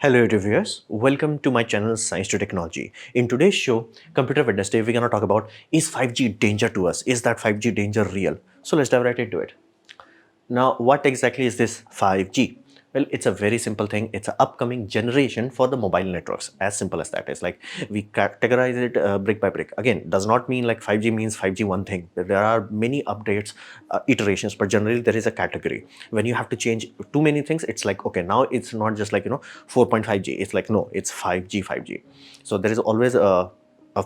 Hello viewers, welcome to my channel Science to Technology. In today's show, Computer Wednesday, we're going to talk about is 5G danger to us? Is that 5G danger real? So let's dive right into it. Now, what exactly is this 5G? Well, it's a very simple thing. It's an upcoming generation for the mobile networks. As simple as that. It's like we categorize it brick by brick. Again, does not mean like 5G means 5G one thing. There are many updates, iterations, but generally there is a category. When you have to change too many things, it's like, okay, now it's not just like, 4.5G. It's like, no, it's 5G, 5G. So there is always a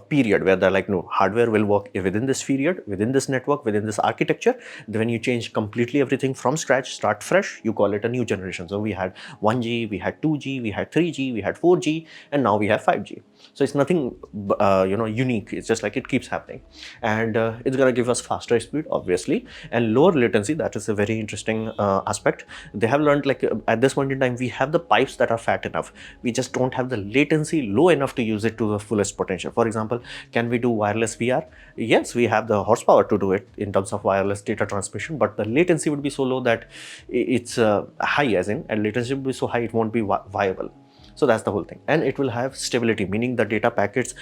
period where they're like, no, hardware will work within this period, within this network, within this architecture. Then when you change completely everything from scratch, start fresh, you call it a new generation. So we had 1G, we had 2G, we had 3G, we had 4G, and now we have 5G. So it's nothing, unique. It's just like it keeps happening. And it's going to give us faster speed, obviously, and lower latency. That is a very interesting aspect. They have learned like at this point in time, we have the pipes that are fat enough. We just don't have the latency low enough to use it to the fullest potential. For example, can we do wireless VR? Yes, we have the horsepower to do it in terms of wireless data transmission, but the latency would be so low that it's high, as in, and latency would be so high it won't be viable. So that's the whole thing. And it will have stability, meaning the data packets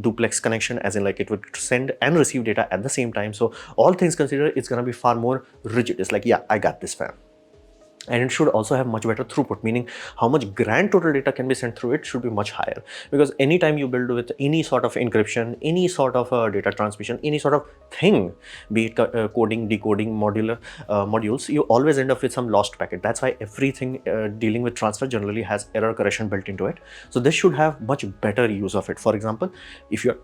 duplex connection, as in like it would send and receive data at the same time. So all things considered, it's going to be far more rigid. It's like, yeah, I got this, fam. And it should also have much better throughput, meaning how much grand total data can be sent through it should be much higher. Because anytime you build with any sort of encryption, any sort of data transmission, any sort of thing, be it coding, decoding, modules, you always end up with some lost packet. That's why everything dealing with transfer generally has error correction built into it. So this should have much better use of it. For example, if you're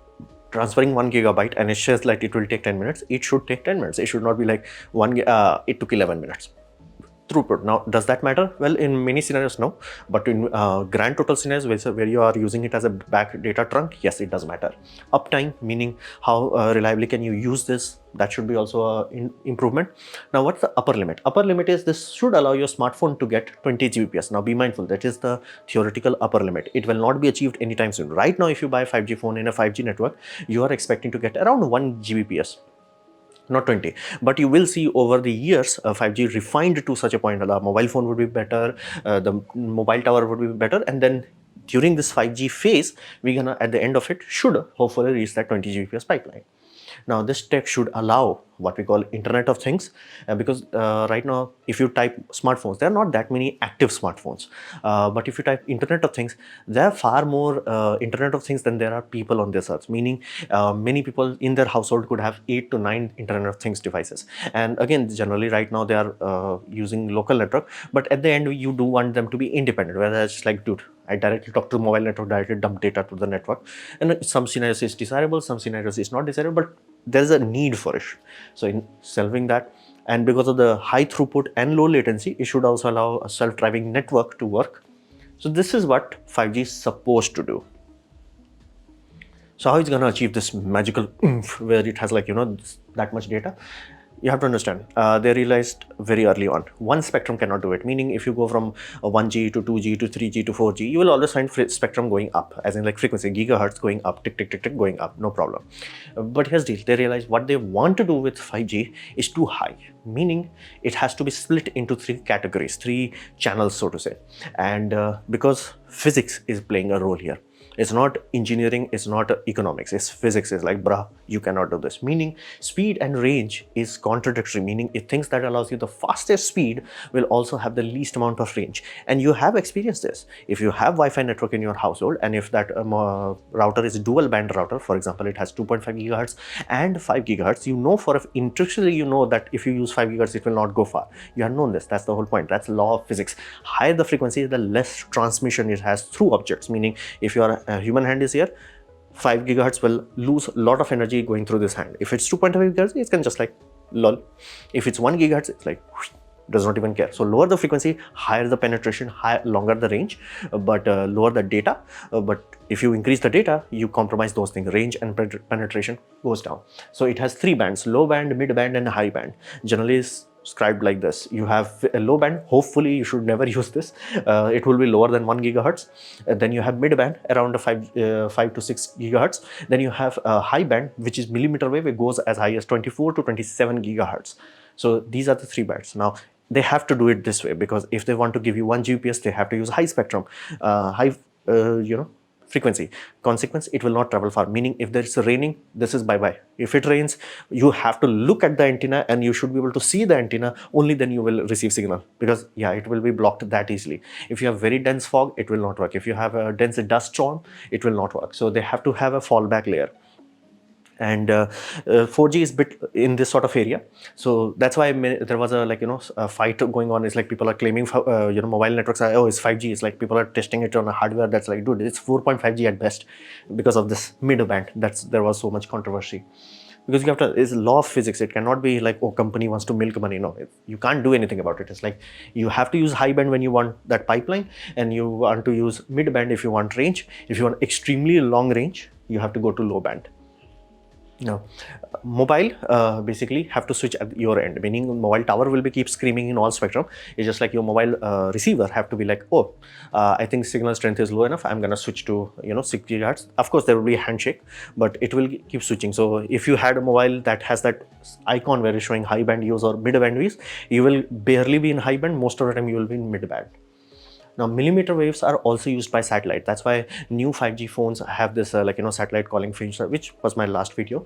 transferring 1 gigabyte and it says like it will take 10 minutes, it should take 10 minutes. It should not be like it took 11 minutes. Throughput. Now, does that matter? Well, in many scenarios, no. But in grand total scenarios where you are using it as a back data trunk, yes, it does matter. Uptime, meaning how reliably can you use this? That should be also an improvement. Now, what's the upper limit? Upper limit is this should allow your smartphone to get 20 Gbps. Now, be mindful, that is the theoretical upper limit. It will not be achieved anytime soon. Right now, if you buy a 5G phone in a 5G network, you are expecting to get around 1 Gbps. Not 20, but you will see over the years 5G refined to such a point. The mobile phone would be better, the mobile tower would be better, and then during this 5G phase, we're gonna at the end of it should hopefully reach that 20 Gbps pipeline. Now, this tech should allow what we call Internet of Things, because right now, if you type smartphones, there are not that many active smartphones. But if you type Internet of Things, there are far more Internet of Things than there are people on this earth, meaning many people in their household could have 8 to 9 Internet of Things devices. And again, generally right now, they are using local network, but at the end, you do want them to be independent, whether it's like, dude, I directly talk to the mobile network, directly dump data to the network. And some scenarios is desirable, some scenarios is not desirable, but there's a need for it. So in solving that, and because of the high throughput and low latency, it should also allow a self-driving network to work. So this is what 5G is supposed to do. So how it's going to achieve this magical oomph where it has like, that much data? You have to understand, they realized very early on, one spectrum cannot do it. Meaning, if you go from 1G to 2G to 3G to 4G, you will always find spectrum going up, as in like frequency, gigahertz going up, tick, tick, tick, tick, going up, no problem. But here's the deal, they realized what they want to do with 5G is too high, meaning it has to be split into 3 categories, 3 channels, so to say. And because physics is playing a role here. It's not engineering, it's not economics, it's physics. It's like, bruh, you cannot do this. Meaning, speed and range is contradictory, meaning it thinks that allows you the fastest speed will also have the least amount of range. And you have experienced this. If you have Wi-Fi network in your household, and if that router is a dual band router, for example, it has 2.5 gigahertz and 5 gigahertz, you know intuitively you know that if you use 5 gigahertz, it will not go far. You have known this. That's the whole point. That's law of physics. Higher the frequency, the less transmission it has through objects. Meaning, if your human hand is here, 5 gigahertz will lose a lot of energy going through this hand. If it's 2.5 gigahertz, it can just like lol. If it's 1 gigahertz, it's like does not even care. So lower the frequency, higher the penetration, longer the range, but lower the data. But if you increase the data, you compromise those things. Range and penetration goes down. So it has 3 bands: low band, mid band, and high band. Generally is described like this. You have a low band, hopefully you should never use this. It will be lower than 1 gigahertz. Then you have mid band around 5 to 6 gigahertz. Then you have a high band, which is millimeter wave. It goes as high as 24 to 27 gigahertz. So these are the 3 bands. Now, they have to do it this way, because if they want to give you 1 Gbps, they have to use high spectrum, high frequency. Consequence, it will not travel far, meaning if there's raining, this is bye bye. If it rains, you have to look at the antenna and you should be able to see the antenna, only then you will receive signal, because yeah, it will be blocked that easily. If you have very dense fog, it will not work. If you have a dense dust storm, it will not work. So they have to have a fallback layer. And 4G is bit in this sort of area, so that's why there was a, like, a fight going on. It's like people are claiming mobile networks are, oh, it's 5G. It's like people are testing it on a hardware that's like, dude, it's 4.5G at best, because of this mid band. There was so much controversy, because you have to, it's law of physics. It cannot be like, oh, company wants to milk money. No, you can't do anything about it. It's like you have to use high band when you want that pipeline, and you want to use mid band if you want range. If you want extremely long range, you have to go to low band. No, mobile basically have to switch at your end, meaning mobile tower will be keep screaming in all spectrum. It's just like your mobile receiver have to be like, oh, I think signal strength is low enough, I'm gonna switch to 60 Hz. Of course there will be a handshake, but it will keep switching. So if you had a mobile that has that icon where it's showing high band use or mid band use, you will barely be in high band. Most of the time you will be in mid band. Now, millimeter waves are also used by satellite. That's why new 5G phones have this satellite calling feature, which was my last video.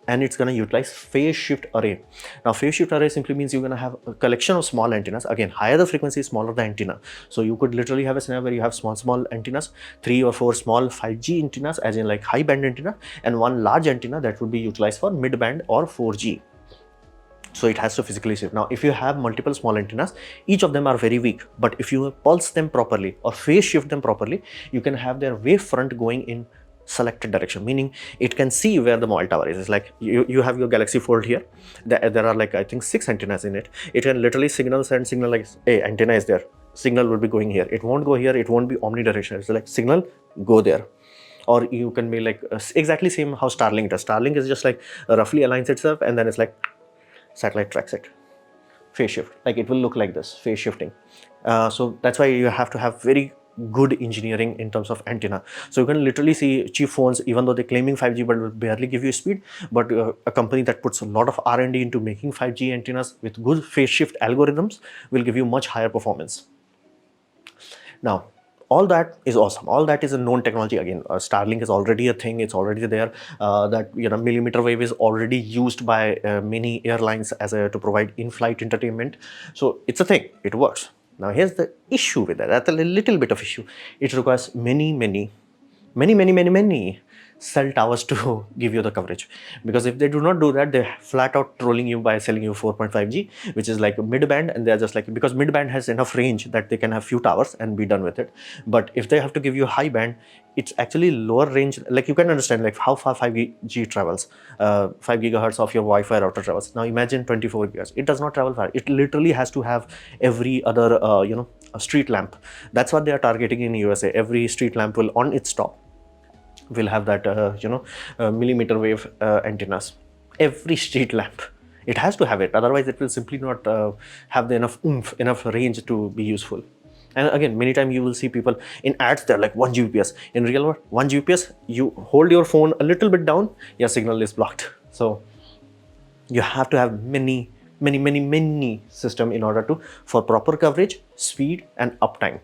And it's going to utilize phase shift array. Now, phase shift array simply means you're going to have a collection of small antennas. Again, higher the frequency, smaller the antenna. So you could literally have a scenario where you have small antennas, 3 or 4 small 5G antennas, as in like high band antenna, and one large antenna that would be utilized for mid band or 4G. So it has to physically shift. Now, if you have multiple small antennas, each of them are very weak, but if you pulse them properly or phase shift them properly, you can have their wave front going in selected direction, meaning it can see where the mobile tower is. It's like you have your Galaxy Fold here. There are like, I think, 6 antennas in it. It can literally send signal like, hey, antenna is there. Signal will be going here. It won't go here. It won't be omnidirectional. It's like signal, go there. Or you can be like exactly same how Starlink does. Starlink is just like roughly aligns itself, and then it's like satellite tracks it. Phase shift, like it will look like this, phase shifting. So that's why you have to have very good engineering in terms of antenna. So you can literally see cheap phones, even though they're claiming 5G, but will barely give you speed. But a company that puts a lot of R&D into making 5G antennas with good phase shift algorithms will give you much higher performance. Now, all that is awesome. All that is a known technology. Again, Starlink is already a thing. It's already there. That millimeter wave is already used by many airlines as to provide in-flight entertainment. So it's a thing. It works. Now here's the issue with that. That's a little bit of issue. It requires many cell towers to give you the coverage, because if they do not do that, they're flat out trolling you by selling you 4.5G, which is like mid band, and they're just like, because mid band has enough range that they can have few towers and be done with it. But if they have to give you high band, it's actually lower range. Like you can understand like how far 5G travels. 5 gigahertz of your Wi-Fi router travels. Now imagine 24 gigahertz. It does not travel far. It literally has to have every other a street lamp. That's what they are targeting in USA. Every street lamp will on its top will have that millimeter wave antennas. Every street lamp, it has to have it, otherwise it will simply not have the enough oomph, enough range to be useful. And again, many times you will see people in ads, they're like 1 Gbps. In real world, 1 Gbps, you hold your phone a little bit down, your signal is blocked. So you have to have many system in order to, for proper coverage, speed and uptime.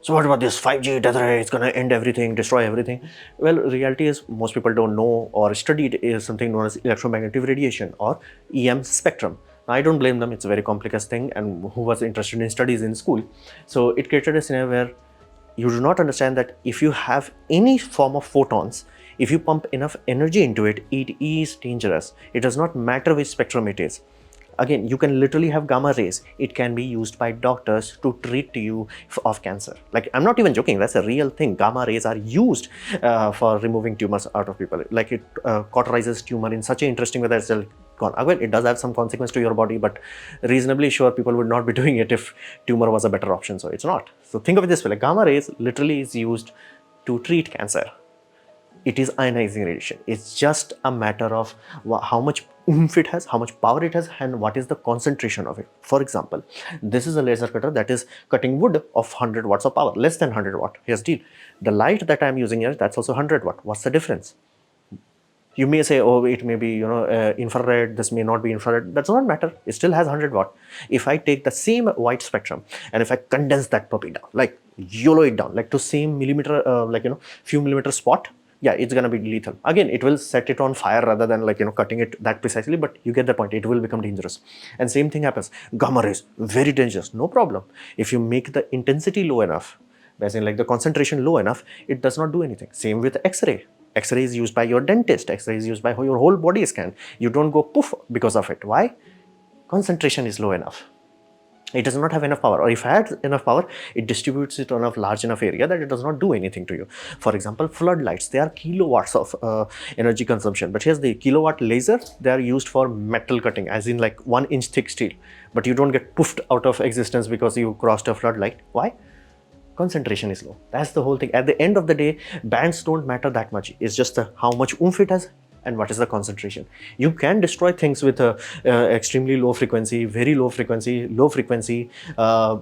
So what about this 5G death ray? It's going to end everything, destroy everything. Well, reality is most people don't know or study it is something known as electromagnetic radiation or EM spectrum. Now, I don't blame them. It's a very complex thing, and who was interested in studies in school. So it created a scenario where you do not understand that if you have any form of photons, if you pump enough energy into it, it is dangerous. It does not matter which spectrum it is. Again, you can literally have gamma rays. It can be used by doctors to treat you of cancer. Like, I'm not even joking. That's a real thing. Gamma rays are used for removing tumors out of people. Like, it cauterizes tumor in such an interesting way that it's gone. Again, it does have some consequence to your body, but reasonably sure people would not be doing it if tumor was a better option. So it's not. So think of it this way. Like, gamma rays literally is used to treat cancer. It is ionizing radiation. It's just a matter of how much oomph it has, how much power it has, and what is the concentration of it. For example, this is a laser cutter that is cutting wood of 100 watts of power, less than 100 watt. Here's the deal. The light that I'm using here, that's also 100 watt. What's the difference? You may say, oh, it may be, infrared, this may not be infrared. That does not matter. It still has 100 watt. If I take the same white spectrum and if I condense that puppy down, like YOLO it down, like to same millimeter, few millimeter spot, yeah, it's gonna be lethal. Again, it will set it on fire rather than cutting it that precisely, but you get the point. It will become dangerous. And same thing happens. Gamma rays, very dangerous, no problem. If you make the intensity low enough, as in like the concentration low enough, it does not do anything. Same with X-ray. X-ray is used by your dentist. X-ray is used by your whole body scan. You don't go poof because of it. Why? Concentration is low enough. It does not have enough power, or if it has enough power, it distributes it on a large enough area that it does not do anything to you. For example, floodlights, they are kilowatts of energy consumption, but here's the kilowatt laser, they are used for metal cutting, as in like 1 inch thick steel, but you don't get poofed out of existence because you crossed a floodlight. Why? Concentration is low. That's the whole thing. At the end of the day, bands don't matter that much. It's just how much oomph it has and what is the concentration. You can destroy things with a extremely low frequency, very low frequency,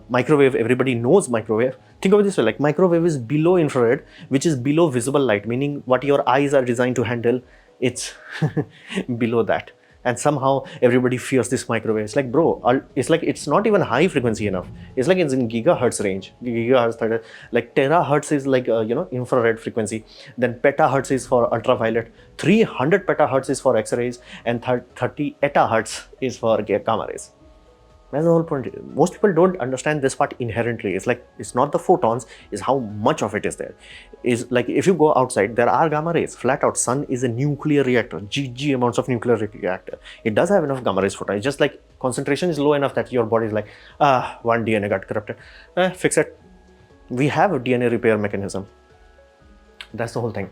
microwave. Everybody knows microwave. Think of it this way, like microwave is below infrared, which is below visible light, meaning what your eyes are designed to handle, it's below that. And somehow everybody fears this microwave. It's like, bro, it's like, it's not even high frequency enough. It's like it's in gigahertz range. Gigahertz, like terahertz is like, infrared frequency. Then petahertz is for ultraviolet. 300 petahertz is for X-rays. And 30 etahertz is for gamma rays. That's the whole point. Most people don't understand this part inherently. It's like, it's not the photons, it's how much of it is there. Is like, if you go outside, there are gamma rays. Flat out, sun is a nuclear reactor, GG amounts of nuclear reactor. It does have enough gamma rays photons. It's just like concentration is low enough that your body is like, one DNA got corrupted. Fix it. We have a DNA repair mechanism. That's the whole thing.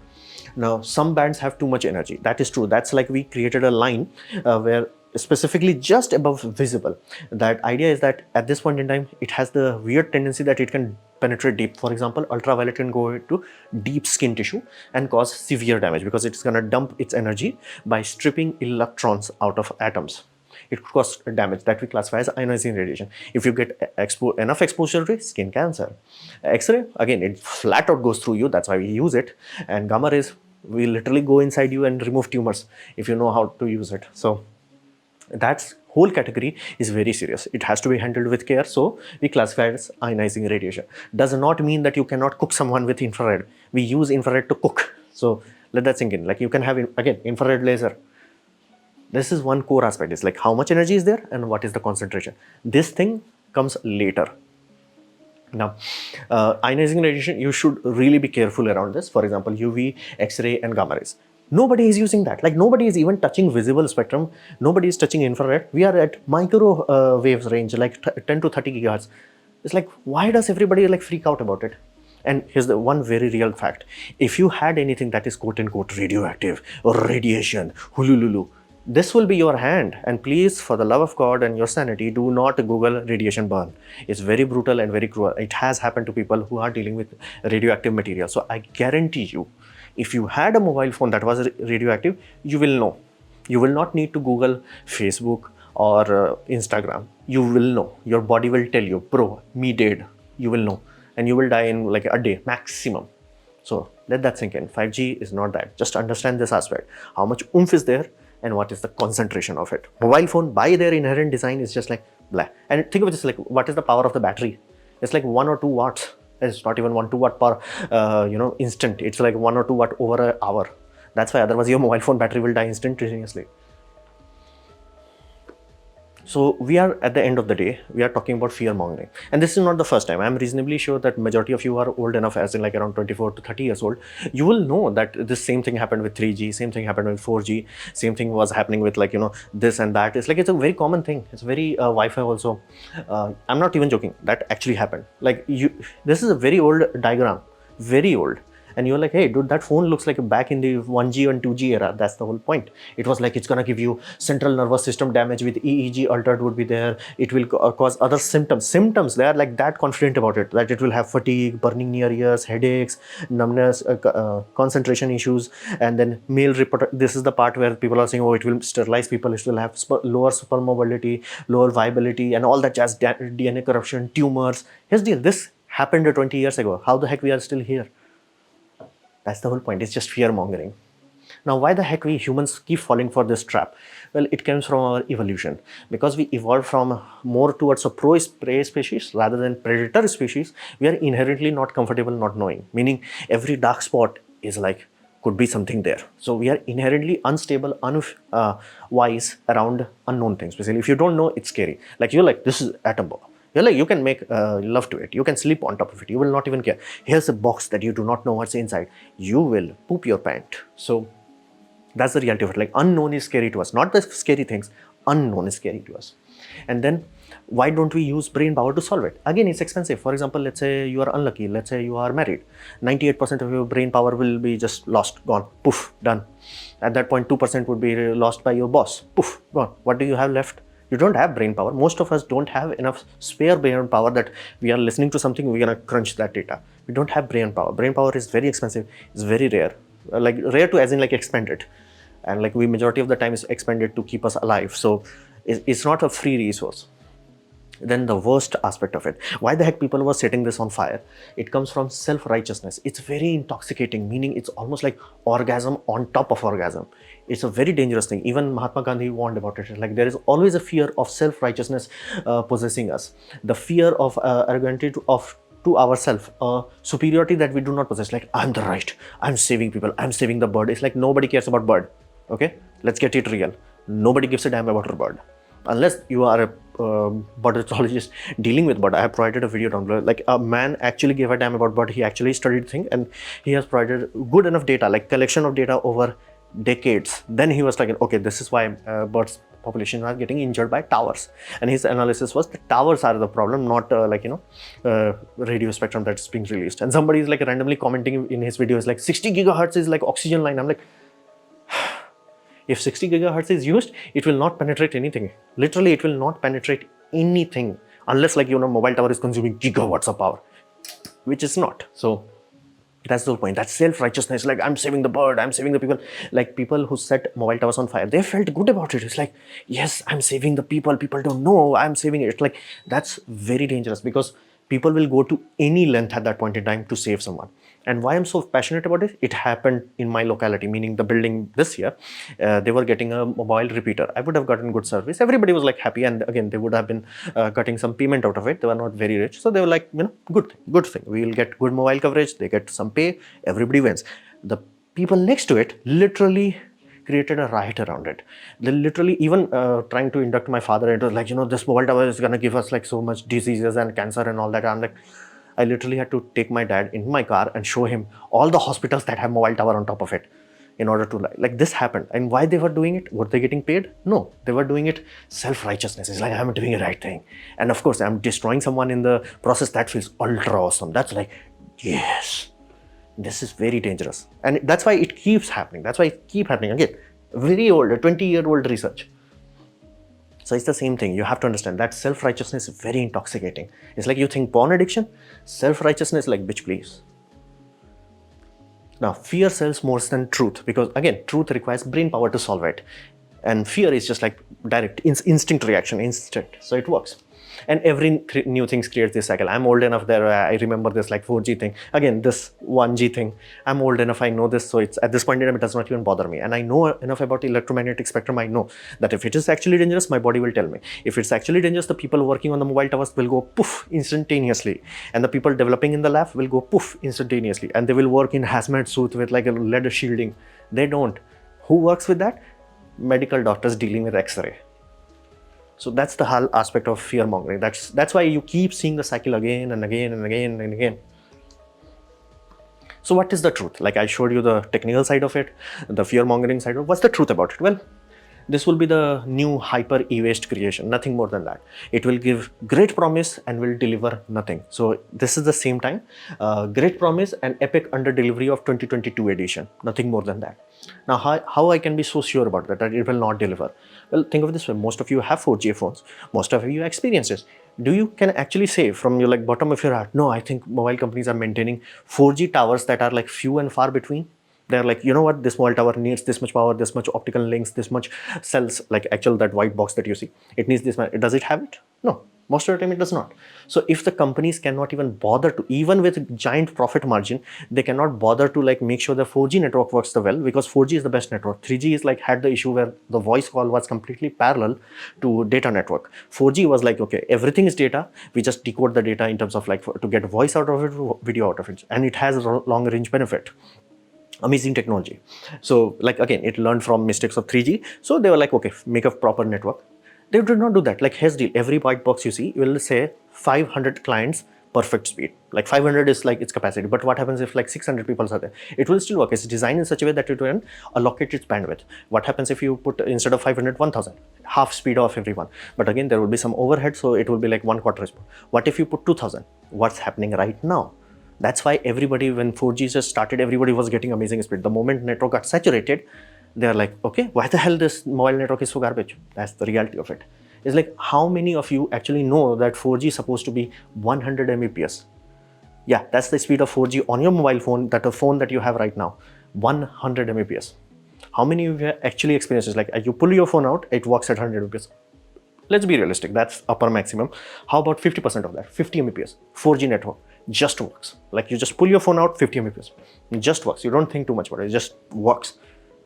Now, some bands have too much energy. That is true. That's like we created a line where specifically just above visible. That idea is that at this point in time, it has the weird tendency that it can penetrate deep. For example, ultraviolet can go into deep skin tissue and cause severe damage because it's going to dump its energy by stripping electrons out of atoms. It could cause damage that we classify as ionizing radiation. If you get enough exposure to skin cancer. X-ray, again, it flat out goes through you. That's why we use it. And gamma rays will literally go inside you and remove tumors if you know how to use it. So that whole category is very serious. It has to be handled with care. So we classify it as ionizing radiation. Does not mean that you cannot cook someone with infrared. We use infrared to cook. So let that sink in. Like you can have, again, infrared laser. This is one core aspect. It's like how much energy is there and what is the concentration. This thing comes later. Now, ionizing radiation, you should really be careful around this. For example, UV, X-ray and gamma rays. Nobody is using that. Like nobody is even touching visible spectrum. Nobody is touching infrared. We are at microwaves range, like 10 to 30 gigahertz. It's like, why does everybody like freak out about it? And here's the one very real fact. If you had anything that is quote unquote radioactive or radiation, hulululu, this will be your hand. And please, for the love of God and your sanity, do not Google radiation burn. It's very brutal and very cruel. It has happened to people who are dealing with radioactive material. So I guarantee you, if you had a mobile phone that was radioactive, you will know. You will not need to Google Facebook or Instagram. You will know. Your body will tell you, bro, me dead. You will know. And you will die in like a day maximum. So let that sink in. 5G is not that. Just understand this aspect. How much oomph is there and what is the concentration of it. Mobile phone, by their inherent design, is just like blah. And think of it just like, what is the power of the battery? It's like 1 or 2 watts. It's not even 1 2 watt per instant. It's like 1 or 2 watt over an hour. That's why otherwise your mobile phone battery will die instantaneously. So we are at the end of the day, we are talking about fear mongering. And this is not the first time. I'm reasonably sure that majority of you are old enough, as in like around 24 to 30 years old. You will know that this same thing happened with 3G, same thing happened with 4G, same thing was happening with like, this and that. It's like, it's a very common thing. It's very Wi-Fi also. I'm not even joking. That actually happened. Like this is a very old diagram, very old. And you're like, hey, dude, that phone looks like back in the 1G and 2G era. That's the whole point. It was like, it's going to give you central nervous system damage with EEG altered would be there. It will cause other symptoms. They are like that confident about it, that it will have fatigue, burning near ears, headaches, numbness, concentration issues. And then male report. This is the part where people are saying, oh, it will sterilize people. It will have lower sperm mobility, lower viability, and all that jazz, DNA corruption, tumors. Here's the deal. This happened 20 years ago. How the heck we are still here? That's the whole point. It's just fear mongering. Now, why the heck we humans keep falling for this trap? Well, it comes from our evolution. Because we evolved from more towards a prey species rather than predator species, we are inherently not comfortable not knowing. Meaning, every dark spot is like, could be something there. So we are inherently unstable, unwise around unknown things. Basically, if you don't know, it's scary. Like you're like, this is atom bomb. You're like, you can make love to it. You can sleep on top of it. You will not even care. Here's a box that you do not know what's inside. You will poop your pant. So that's the reality of it. Like unknown is scary to us. Not the scary things. Unknown is scary to us. And then why don't we use brain power to solve it? Again, it's expensive. For example, let's say you are unlucky. Let's say you are married. 98% of your brain power will be just lost, gone, poof, done. At that point, 2% would be lost by your boss. Poof, gone. What do you have left? You don't have brain power. Most of us don't have enough spare brain power that we are listening to something, we're going to crunch that data. We don't have brain power. Brain power is very expensive. It's very rare. Like rare to as in like expended. And like we majority of the time is expended to keep us alive. So it's not a free resource. Then the worst aspect of it, why the heck people were setting this on fire? It comes from self-righteousness. It's very intoxicating, meaning it's almost like orgasm on top of orgasm. It's a very dangerous thing. Even Mahatma Gandhi warned about it. Like there is always a fear of self-righteousness possessing us. The fear of arrogance to ourselves, superiority that we do not possess. Like, I'm the right, I'm saving people, I'm saving the bird. It's like nobody cares about bird. Okay, let's get it real. Nobody gives a damn about a bird. Unless you are a birdologist dealing with bird. I have provided a video down below. Like a man actually gave a damn about bird. He actually studied things and he has provided good enough data, like collection of data over decades. Then he was like, okay, this is why birds population are getting injured by towers. And his analysis was the towers are the problem, not radio spectrum that's being released. And somebody is like randomly commenting in his videos like 60 gigahertz is like oxygen line. I'm like, if 60 gigahertz is used, it will not penetrate anything. Literally, it will not penetrate anything unless like, mobile tower is consuming gigawatts of power, which is not. So that's the whole point. That's self-righteousness. Like, I'm saving the bird, I'm saving the people. Like people who set mobile towers on fire, they felt good about it. It's like, yes, I'm saving the people. People don't know I'm saving it. It's like, that's very dangerous because people will go to any length at that point in time to save someone. And why I'm so passionate about it, it happened in my locality, meaning the building this year, they were getting a mobile repeater. I would have gotten good service. Everybody was like happy. And again, they would have been cutting some payment out of it. They were not very rich. So they were like, good thing. We will get good mobile coverage. They get some pay. Everybody wins. The people next to it literally created a riot around it. They literally even trying to induct my father into like, this mobile tower is going to give us like so much diseases and cancer and all that. I'm like, I literally had to take my dad in my car and show him all the hospitals that have mobile tower on top of it in order to like this happened. And why they were doing it? Were they getting paid? No, they were doing it self-righteousness. It's like, I'm doing the right thing. And of course, I'm destroying someone in the process. That feels ultra awesome. That's like, yes, this is very dangerous. And that's why it keeps happening. That's why it keeps happening. Again, very old, 20-year-old research. So it's the same thing. You have to understand that self-righteousness is very intoxicating. It's like you think porn addiction, self-righteousness like, bitch, please. Now, fear sells more than truth because, again, truth requires brain power to solve it. And fear is just like direct, instinct reaction, instant. So it works. And every new thing creates this cycle. I'm old enough there. I remember this like 4G thing. Again, this 1G thing. I'm old enough. I know this. So it's at this point in time, it does not even bother me. And I know enough about electromagnetic spectrum. I know that if it is actually dangerous, my body will tell me. If it's actually dangerous, the people working on the mobile towers will go poof instantaneously. And the people developing in the lab will go poof instantaneously. And they will work in hazmat suit with like a lead shielding. They don't. Who works with that? Medical doctors dealing with X-ray. So that's the whole aspect of fear mongering. That's why you keep seeing the cycle again and again and again and again. So what is the truth? Like I showed you the technical side of it, the fear mongering side of it. What's the truth about it? Well, this will be the new hyper e-waste creation, nothing more than that. It will give great promise and will deliver nothing. So this is the same time, great promise and epic under delivery of 2022 edition, nothing more than that. Now, how I can be so sure about that it will not deliver? Well, think of it this way. Most of you have 4G phones. Most of you experience this. Do you can actually say from your like bottom of your heart, no, I think mobile companies are maintaining 4G towers that are like few and far between? They're like, you know what, this mobile tower needs this much power, this much optical links, this much cells, like actual that white box that you see, it needs this much. Does it have it? No, most of the time it does not. So if the companies cannot even bother to, even with giant profit margin, they cannot bother to like make sure the 4G network works the well, because 4G is the best network. 3G is like had the issue where the voice call was completely parallel to data network. 4G was like, okay, everything is data, we just decode the data in terms of like to get voice out of it, video out of it, and it has a long range benefit. Amazing technology. So like again, it learned from mistakes of 3G. So they were like, okay, make a proper network. They did not do that. Like here's the deal, every white box you see will say 500 clients perfect speed. Like 500 is like its capacity, but what happens if like 600 people are there? It will still work. It's designed in such a way that it will allocate its bandwidth. What happens if you put instead of 500 1000, half speed of everyone? But again, there will be some overhead, so it will be like 1/4 speed. What if you put 2000? What's happening right now? That's why everybody, when 4G just started, everybody was getting amazing speed. The moment network got saturated, they're like, okay, why the hell this mobile network is so garbage? That's the reality of it. It's like, how many of you actually know that 4G is supposed to be 100 Mbps? Yeah, that's the speed of 4G on your mobile phone, that the phone that you have right now, 100 Mbps. How many of you actually experience this? Like you pull your phone out, it works at 100 Mbps. Let's be realistic, that's upper maximum. How about 50% of that? 50 Mbps, 4G network just works. Like you just pull your phone out, 50 Mbps, it just works. You don't think too much about it, it just works.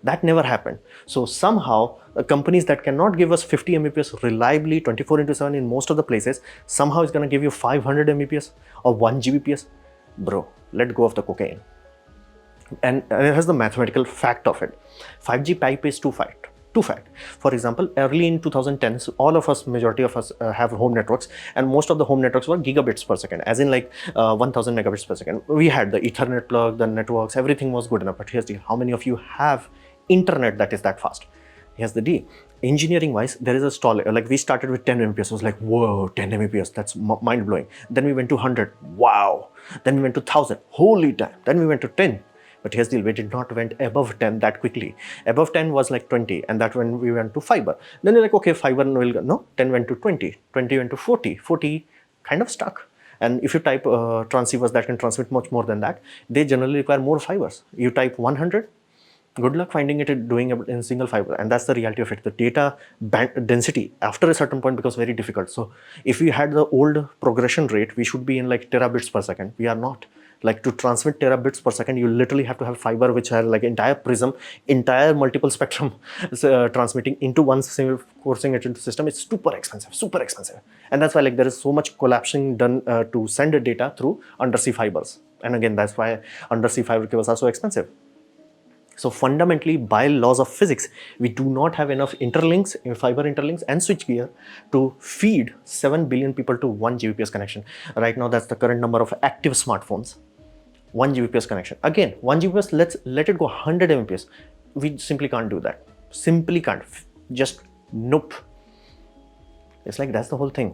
That never happened. So somehow companies that cannot give us 50 Mbps reliably 24/7 in most of the places, somehow it's going to give you 500 Mbps or 1 Gbps. Bro, let go of the cocaine. And it has the mathematical fact of it. 5G pipe is two fact. For example, early in 2010s, all of us, majority of us have home networks, and most of the home networks were gigabits per second, as in like 1000 megabits per second. We had the Ethernet plug, the networks, everything was good enough. But here's the, how many of you have internet that is that fast? Here's the D. Engineering wise, there is a stall. Like we started with 10 Mbps. I was like, whoa, 10 Mbps, that's mind blowing. Then we went to 100. Wow. Then we went to 1000. Holy damn. Then we went to 10. But here's the deal, we did not went above 10 that quickly. Above 10 was like 20, and that when we went to fiber. Then you're like, okay, fiber will go. No, 10 went to 20, 20 went to 40, 40 kind of stuck. And if you type transceivers that can transmit much more than that, they generally require more fibers. You type 100, good luck finding it doing it in single fiber. And that's the reality of it. The data density after a certain point becomes very difficult. So if we had the old progression rate, we should be in like terabits per second. We are not. Like to transmit terabits per second, you literally have to have fiber which are like entire prism, entire multiple spectrum transmitting into one single, coursing it into system. It's super expensive. And that's why like there is so much collapsing done to send the data through undersea fibers. And again, that's why undersea fiber cables are so expensive. So fundamentally, by laws of physics, we do not have enough interlinks, fiber interlinks and switchgear to feed 7 billion people to 1 Gbps connection. Right now, that's the current number of active smartphones. 1 Gbps connection. Again, 1 Gbps, let's let it go 100 Mbps. We simply can't do that. Simply can't. Just nope. It's like that's the whole thing.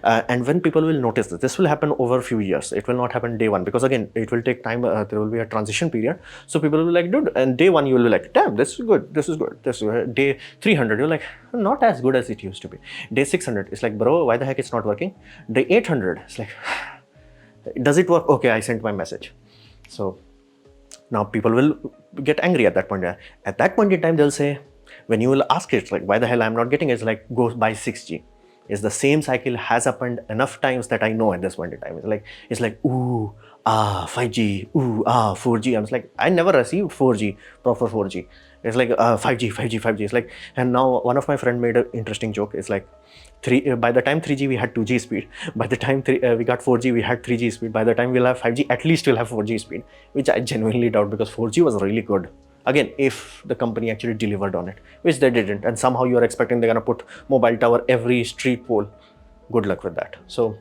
And when people will notice this will happen over a few years. It will not happen day one, because again, it will take time. There will be a transition period. So people will be like, dude, and day one, you will be like, damn, this is good. This is good. This is good. Day 300, you're like, not as good as it used to be. Day 600, it's like, bro, why the heck it's not working? Day 800, it's like, does it work? Okay, I sent my message. So now people will get angry at that point. At that point in time, they'll say, when you will ask it, like, why the hell I'm not getting it? It's like, go buy 6G. Is the same cycle has happened enough times that I know at this point in time. It's like ooh, 5G, ooh, 4G. I'm like, I never received 4G, proper 4G. It's like 5G. It's like, and now one of my friend made an interesting joke. It's like, by the time 3G we had 2G speed. By the time we got 4G we had 3G speed. By the time we'll have 5G, at least we'll have 4G speed, which I genuinely doubt, because 4G was really good. Again, if the company actually delivered on it, which they didn't, and somehow you're expecting they're gonna put mobile tower every street pole. Good luck with that. So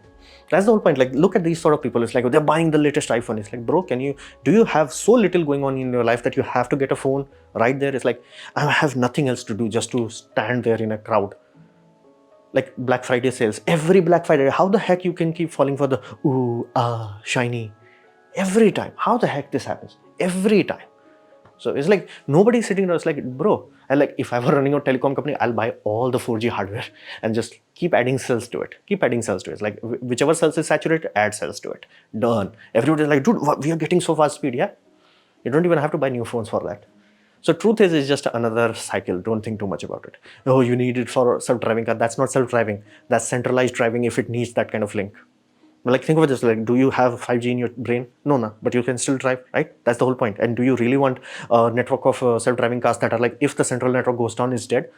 that's the whole point. Like, look at these sort of people. It's like they're buying the latest iPhone. It's like, bro, do you have so little going on in your life that you have to get a phone right there? It's like, I have nothing else to do just to stand there in a crowd. Like Black Friday sales, every Black Friday, how the heck you can keep falling for the ooh, shiny every time? How the heck this happens? Every time. So it's like nobody's sitting there. It's like, bro, and like if I were running a telecom company, I'll buy all the 4G hardware and just keep adding cells to it. It's like whichever cells is saturated, add cells to it. Done. Everybody's like, dude, we are getting so fast speed. Yeah. You don't even have to buy new phones for that. So truth is, it's just another cycle. Don't think too much about it. Oh, you need it for self-driving car. That's not self-driving. That's centralized driving if it needs that kind of link. Like, think of this, like, do you have 5G in your brain? No, no, but you can still drive, right? That's the whole point. And do you really want a network of self-driving cars that are like, if the central network goes down, is dead?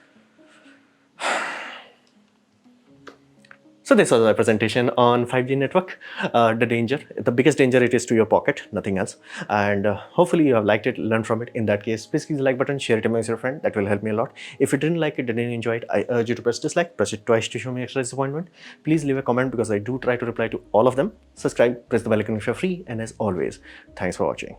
So this was my presentation on 5G network, the danger, the biggest danger it is to your pocket, nothing else. And hopefully you have liked it, learned from it. In that case, please click the like button, share it amongst your friend. That will help me a lot. If you didn't like it, didn't enjoy it, I urge you to press dislike, press it twice to show me extra disappointment. Please leave a comment because I do try to reply to all of them. Subscribe, press the bell icon if you're free. And as always, thanks for watching.